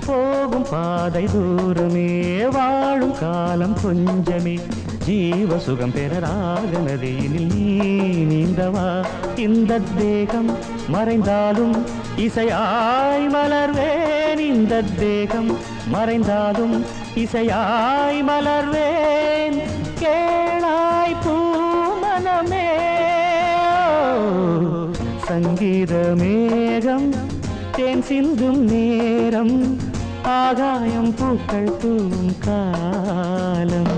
போகும் பாதை தூரமே வாழும் காலம் கொஞ்சமே ஜீவ சுகம் பெற ராக நதியினில் நீ நீந்தவா இந்த தேகம் மறைந்தாலும் இசையாய் மலர்வேன் இந்த தேகம் மறைந்தாலும் இசையாய் மலர்வேன் கேளாய் பூமனமே சங்கீத மேகம் தேன் சிந்தும் நேரம் ஆகாயம் பூக்கள் தூவும் காலம்